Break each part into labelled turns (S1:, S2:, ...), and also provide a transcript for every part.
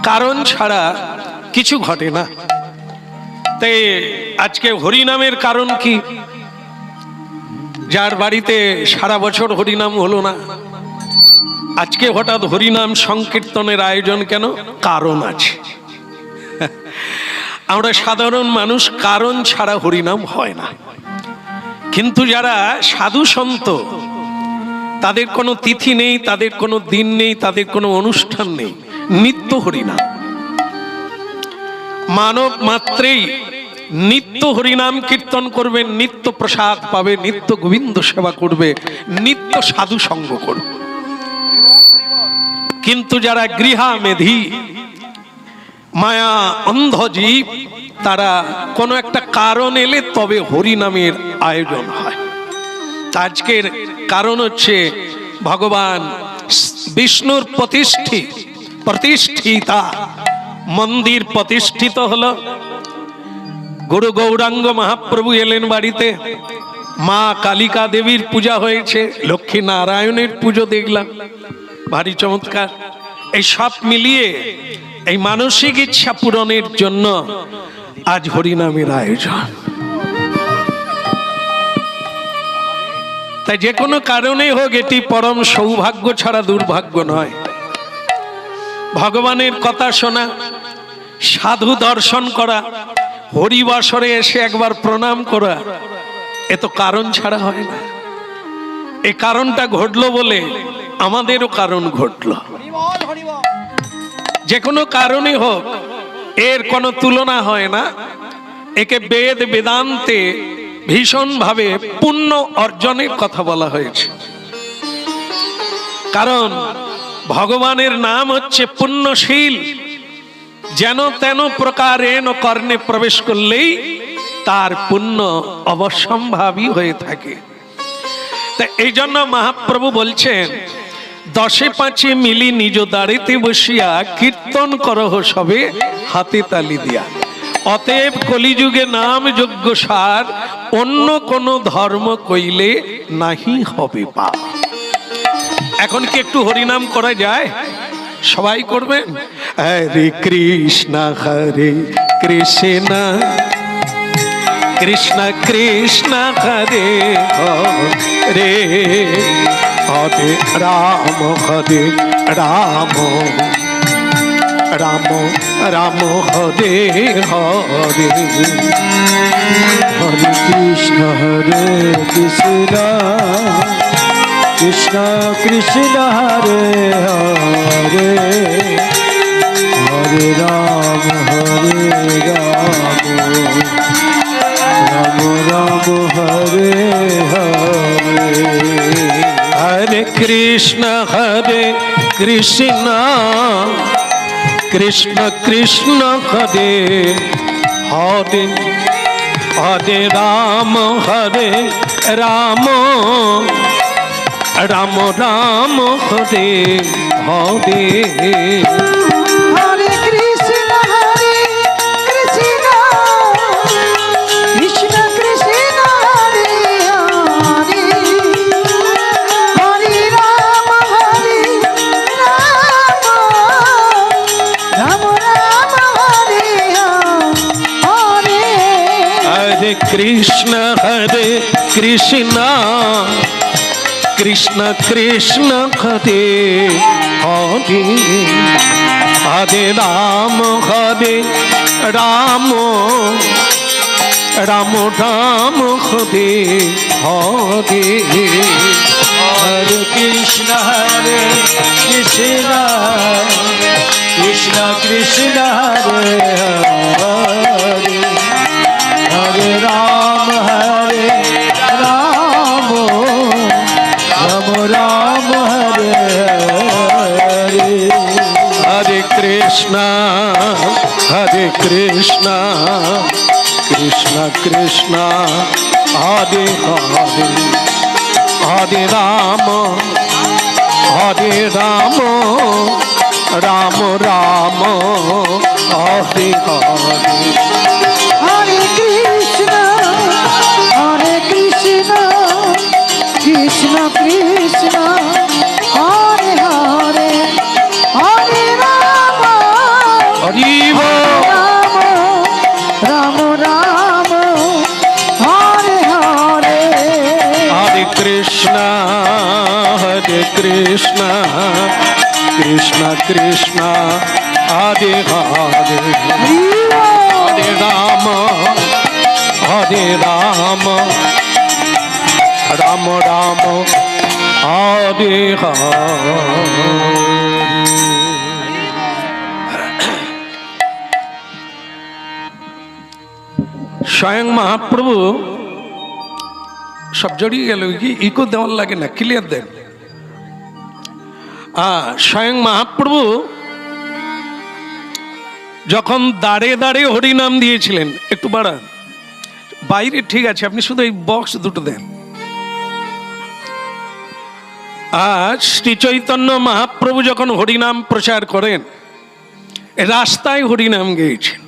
S1: কারণ ছাড়া কিছু ঘটে না। তাই আজকে হরিনামের কারণ কি? যার বাড়িতে সারা বছর হরিনাম হলো না, আজকে হঠাৎ হরিনাম সংকীর্তনের আয়োজন কেন? কারণ আছে। আমরা সাধারণ মানুষ কারণ ছাড়া হরিনাম হয় না। কিন্তু যারা সাধু সন্ত, তাদের কোনো তিথি নেই, তাদের কোনো দিন নেই, তাদের কোনো অনুষ্ঠান নেই, নিত্য হরিনাম। মানব মাত্রেই নিত্য হরিনাম কীর্তন করবে, নিত্য প্রসাদ পাবে, নিত্য গোবিন্দ সেবা করবে, নিত্য সাধু সঙ্গ করবে। কিন্তু যারা গৃহা মেধি, মায়া অন্ধ জীব, তারা কোনো একটা কারণ এলে তবে হরিনামের আয়োজন হয়। আজকের কারণ হচ্ছে ভগবান বিষ্ণুর প্রতিষ্ঠিতা মন্দির প্রতিষ্ঠিত হলো। গুরু গৌরাঙ্গ মহাপ্রভু এলেন বাড়িতে, মা কালিকা দেবীর পূজা হয়েছে, লক্ষ্মী নারায়ণের পুজো দেখলাম, ভারী চমৎকার। এই সব মিলিয়ে এই মানসিক ইচ্ছা পূরণের জন্য আজ হরিনামের আয়োজন। তাই যে কোনো কারণে হোক, এটি পরম সৌভাগ্য ছাড়া দুর্ভাগ্য নয়। ভগবানের কথা শোনা, সাধু দর্শন করা, হরিবাসরে এসে একবার প্রণাম করা, এ তো কারণ ছাড়া হয় না। এই কারণটা ঘটলো বলে আমাদেরও কারণ ঘটলো। যে কোনো কারণে হোক, এর কোনো তুলনা হয় না। একে বেদ বেদান্তে ভীষণভাবে পুণ্য অর্জনের কথা বলা হয়েছে। কারণ ভগবানের নাম হচ্ছে পুণ্যশীল। যেন তেন প্রকারেণ কর্ণে প্রবেশ করলেই তার পুণ্য অবশ্যম্ভাবী হয়ে থাকে। তা এই জন্য মহাপ্রভু বলছেন, দশে পাঁচে মিলি নিজ দাঁড়িতে বসিয়া কীর্তন করহ সবে হাতে তালি দিয়া। অতএব কলিযুগে নাম যজ্ঞ সার, অন্য কোন ধর্ম কইলে নাহি হবে পাপ। এখন কি একটু হরিনাম করা যায়? সবাই করবেন। হরে কৃষ্ণ হরে কৃষ্ণ, কৃষ্ণ কৃষ্ণ হরে হরে, হরে রাম হরে রাম, রাম রাম হরে হরে,
S2: হরে কৃষ্ণ কৃষ্ণ, কৃষ্ণ কৃষ্ণ হরে হরে, হরে রাম রাম, রাম হরে হরে।
S1: হরে কৃষ্ণ কৃষ্ণ, কৃষ্ণ কৃষ্ণ হরে হরে, হরে রাম রাম, রাম রাম হরে হরে।
S3: হরে কৃষ্ণ কৃষ্ণ, কৃষ্ণ কৃষ্ণ হরে হরে, হরে রাম রাম, রাম হরে হরে।
S1: হরে কৃষ্ণ কৃষ্ণ, কৃষ্ণ কৃষ্ণ হরে হরে, হরে রাম রাম, রাম রাম হরে হরে।
S2: হরে কৃষ্ণ কৃষ্ণ, কৃষ্ণ কৃষ্ণ হরে হরে, হরে রাম রাম, রাম রাম হরে হরে।
S1: হরে কৃষ্ণ কৃষ্ণ, কৃষ্ণ কৃষ্ণ হরে হরে, হরে রাম রাম, রাম রাম হরে হরে।
S3: হরে কৃষ্ণ কৃষ্ণ কৃষ্ণ হরে হরে, হরে রাম
S1: কৃষ্ণ কৃষ্ণ কৃষ্ণ হরে হরে হরে রাম রাম রাম হরে হরে। স্বয়ং মহাপ্রভু সব জড়িয়ে গেল, কি ইকো দেওয়ার লাগে না, ক্লিয়ার দেন। স্বয়ং মহাপ্রভু যখন দাঁড়ে দাঁড়ে হরিনাম দিয়েছিলেন, একটু বাড়ান, বাইরে ঠিক আছে, আপনি শুধু এই বক্স দুটো দেন। শ্রী চৈতন্য মহাপ্রভু যখন হরিনাম প্রচার করেন, রাস্তায় হরিনাম গেয়েছেন,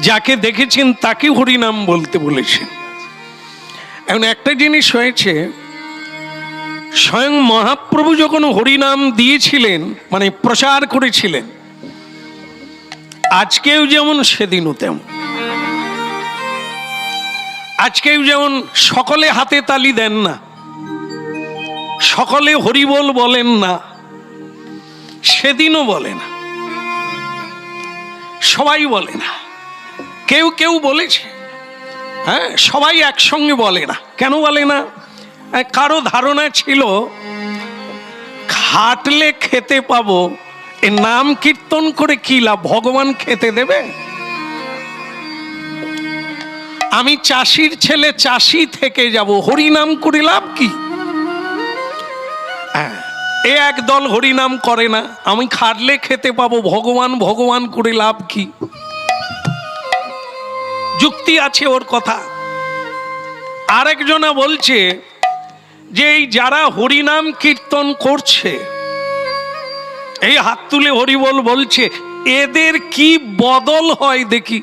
S1: যাকে দেখেছেন তাকে হরিনাম বলতে বলেছেন। এখন একটা জিনিস হয়েছে, স্বয়ং মহাপ্রভু যখন হরিনাম দিয়েছিলেন, মানে প্রচার করেছিলেন, আজকেও যেমন সেদিনও তেমন। আজকেও যেমন সকলে হাতে তালি দেন না, সকলে হরিবোল বলেন না, সেদিনও বলে না, সবাই বলে না, কেউ কেউ বলেছে, হ্যাঁ, সবাই একসঙ্গে বলে না। কেন বলে না? কারো ধারণা ছিল খাটলে খেতে পাবো, এ নাম কীর্তন করে কি লাভ, ভগবান খেতে দেবে? আমি চাষির ছেলে, চাষি থেকে যাব, হরিনাম করে লাভ কি? এ একদল হরিনাম করে না, আমি খাটলে খেতে পাবো, ভগবান ভগবান করে লাভ কি? যুক্তি আছে ওর কথা। আরেকজনা বলছে যে এই যারা হরিনাম কীর্তন করছে, এই হাত তুলে হরিবল বলছে, এদের কি বদল হয় দেখি।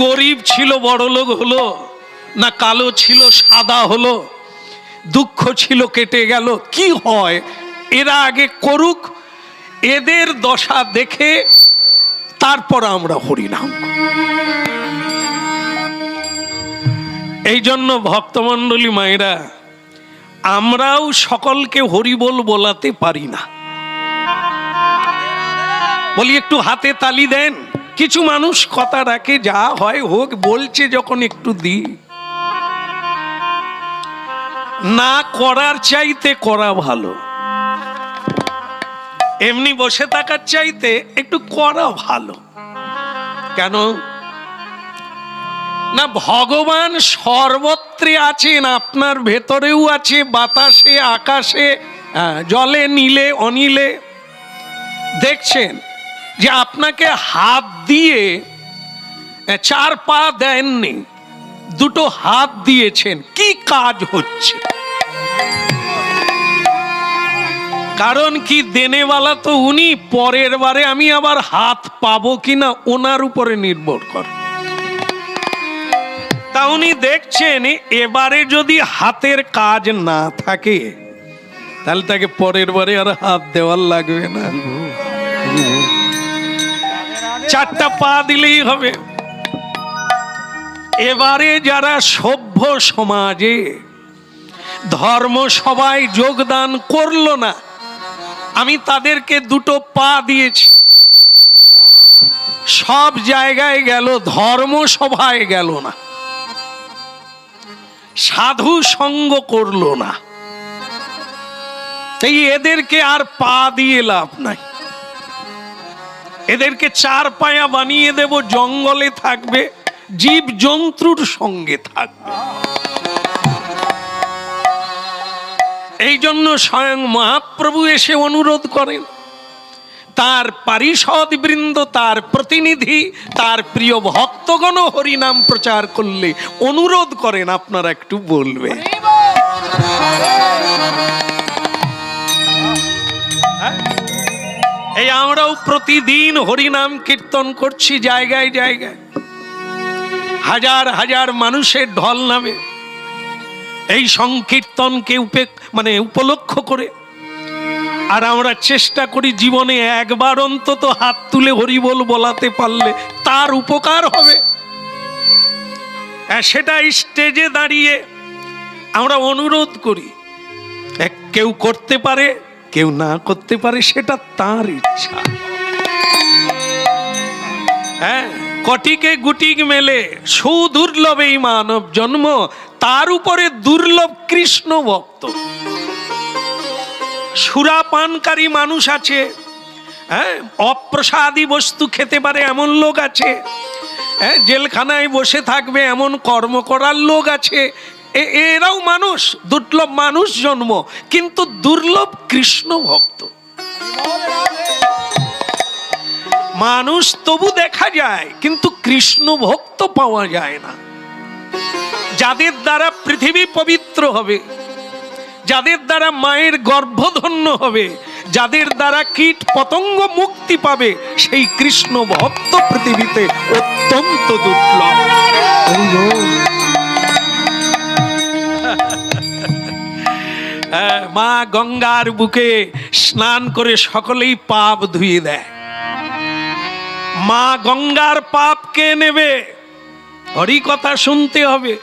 S1: গরিব ছিল বড়লোক হলো, না কালো ছিল সাদা হলো, দুঃখ ছিল কেটে গেল, কি হয়? এরা আগে করুক, এদের দশা দেখে তারপর আমরা হরিনাম। এই জন্য ভক্তমণ্ডলী মায়েরা, আমরাও সকলকে হরিবোল বলাতে পারি না। বলি একটু হাতে তালি দেন। কিছু মানুষ কথা রাখে, যা হয় হোক, বলছে যখন একটু দি। না করার চাইতে করা ভালো, এমনি বসে থাকার চাইতে একটু করা ভালো। কেন না? ভগবান সর্বত্রে আছেন, আপনার ভেতরেও আছে, বাতাসে, আকাশে, জলে, নীলে, অনিলে। দেখছেন যে আপনাকে হাত দিয়ে 4 পা দেননি, 2 হাত দিয়েছেন, কি কাজ হচ্ছে? কারণ কি, দেনেওয়ালা তো উনি, পরের বারে আমি আবার হাত পাবো কিনা ওনার উপরে নির্ভর করে। তা উনি দেখছেন এবারে যদি হাতের কাজ না থাকে, তাহলে তাকে পরের বারে আর হাত দেওয়ার লাগবে না, 4টা পা দিলেই হবে। এবারে যারা সভ্য সমাজে ধর্ম সভায় যোগদান করলো না, আমি তাদেরকে 2 পা দিয়েছি, সব জায়গায় গেল, ধর্ম সভায় গেল না, সাধু সঙ্গ করলো না, তাই এদেরকে আর পা দিয়ে লাভ নাই। এদেরকে 4 পায়া বানিয়ে দেব, জঙ্গলে থাকবে, জীব জন্তুর সঙ্গে থাকবে। এই জন্য স্বয়ং মহাপ্রভু এসে অনুরোধ করেন, তার পারিষদ বৃন্দ, তার প্রতিনিধি, তার প্রিয় ভক্তগণ হরিনাম প্রচার করলে অনুরোধ করেন, আপনারা একটু বলবে। এই আমরাও প্রতিদিন হরিনাম কীর্তন করছি জায়গায় জায়গায়, হাজার হাজার মানুষের ঢল নামে এই সংকীর্তনকে উপলক্ষ করে। আর আমরা চেষ্টা করি জীবনে একবার অন্তত হাত তুলে হরিবোল বলাতে পারলে তার উপকার হবে। সেটা স্টেজে দাঁড়িয়ে আমরা অনুরোধ করি, কেউ করতে পারে কেউ না করতে পারে, সেটা তার ইচ্ছা। হ্যাঁ, কটিকে গুটিক মেলে সুদুর্লভ এই মানব জন্ম, তার উপরে দুর্লভ কৃষ্ণ ভক্ত। সুরাপানকারী মানুষ আছে, হ্যাঁ, অপ্রসাদী বস্তু খেতে পারে এমন লোক আছে, হ্যাঁ, জেলখানায় বসে থাকবে এমন কর্ম করার লোক আছে। এরাও মানুষ, দুর্লভ মানুষ জন্ম, কিন্তু দুর্লভ কৃষ্ণ ভক্ত। মানুষ তবু দেখা যায়, কিন্তু কৃষ্ণ ভক্ত পাওয়া যায় না। যাদের দ্বারা পৃথিবী পবিত্র হবে, যাদের দ্বারা মায়ের গর্ভধন্য হবে, যাদের দ্বারা কীট পতঙ্গ মুক্তি পাবে, সেই কৃষ্ণ ভক্ত পৃথিবীতে অত্যন্ত দুর্লভ। মা গঙ্গার বুকে স্নান করে সকলেই পাপ ধুয়ে দেয়। মা গঙ্গার পাপ কে নেবে? হরি কথা শুনতে হবে।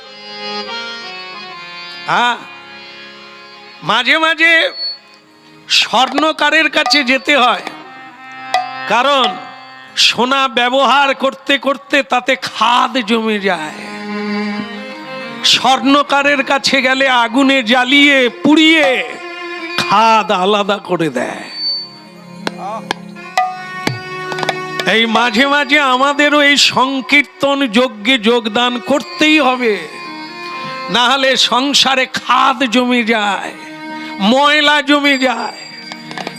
S1: মাঝে মাঝে স্বর্ণকারের কাছে যেতে হয়, কারণ সোনা ব্যবহার করতে করতে তাতে খাদ জমে যায়। স্বর্ণকারের কাছে গেলে আগুনে জ্বালিয়ে পুড়িয়ে খাদ আলাদা করে দেয়। এই মাঝে মাঝে আমাদেরও এই সংকীর্তন যজ্ঞে যোগদান করতেই হবে, না হলে সংসারে খাদ জমে যায়, ময়লা জমে যায়।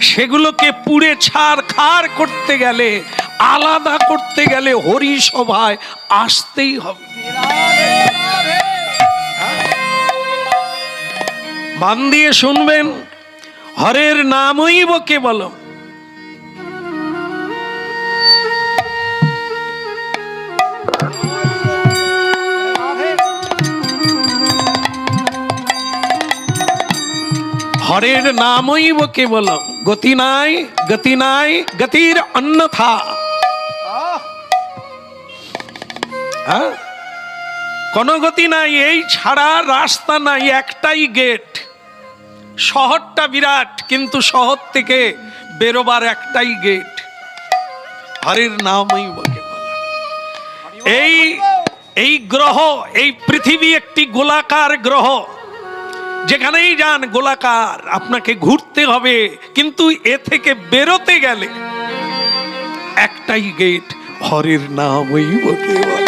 S1: সেগুলোকে পুড়ে ছারখার করতে গেলে, আলাদা করতে গেলে হরি সভায় আসতেই হবে। মান দিয়ে শুনবেন, হরের নামইব কেবলম। হরের নামইব কেবলম, গতি নাই গতি নাই গতির অন্যথা। কোন গতি নাই, এই ছাড়া রাস্তা নাই, একটাই গেট। শহরটা বিরাট, কিন্তু শহর থেকে বেরোবার একটাই গেট, হরির নামইব কেবলম। এই গ্রহ, এই পৃথিবী একটি গোলাকার গ্রহ, যেখানেই যান গোলাকার, আপনাকে ঘুরতে হবে, কিন্তু এ থেকে বেরোতে গেলে একটাই গেট, হরির নামইব কেবলম।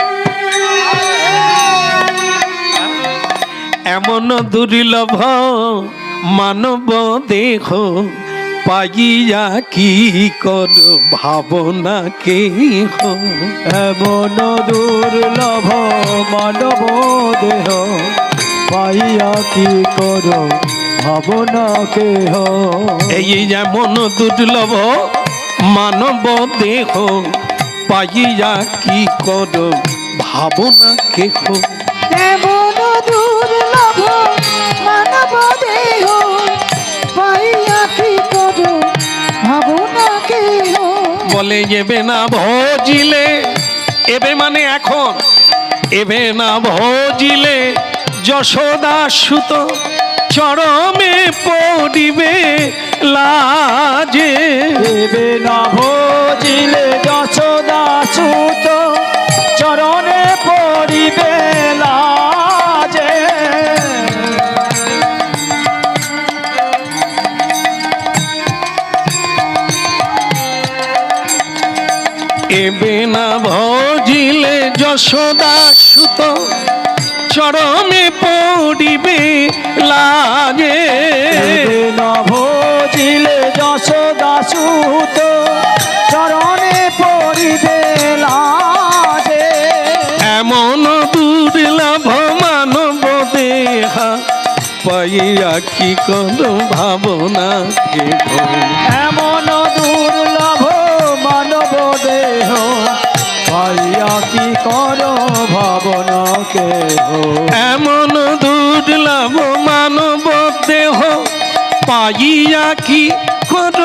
S1: এমন দুর্লভ মানব দেহ পাইয়া কি কর ভাবনা কেহ।
S2: এমন দুর্লভ মানব দেহ পাইয়া কি কর ভাবনা কেহ।
S1: এই যেমন দুর্লভ মানব দেহ পাইয়া কি কর ভাবনা কেহ।
S3: এমন দুর্লভ মানব দেহ পাইয়া কি করো ভাবনা কেহ।
S1: বলে এবে না ভজিলে, এবে মানে এখন, এবে না ভজিলে যশোদা সুত চরমে পড়িবে লাজে।
S2: এবে না ভজিলে যশোদা সুত চরণে পড়িবে লাজে।
S1: এবে না ভজিলে যশোদা সুত চরমে পড়িবে লাজে।
S2: এবে না ভজিলে যশোদা সুত চরণে পড়িবে লাজে।
S1: এমন দুর্লভ মানব দেহা পাইয়া কি কোন ভাবনা কেহ।
S2: এমন দুর্লভ মানব দেহ পাইয়া কি কর ভাবনা কেহ।
S1: এমন দুর্লভ মানব দেহ পাইয়া কি কোন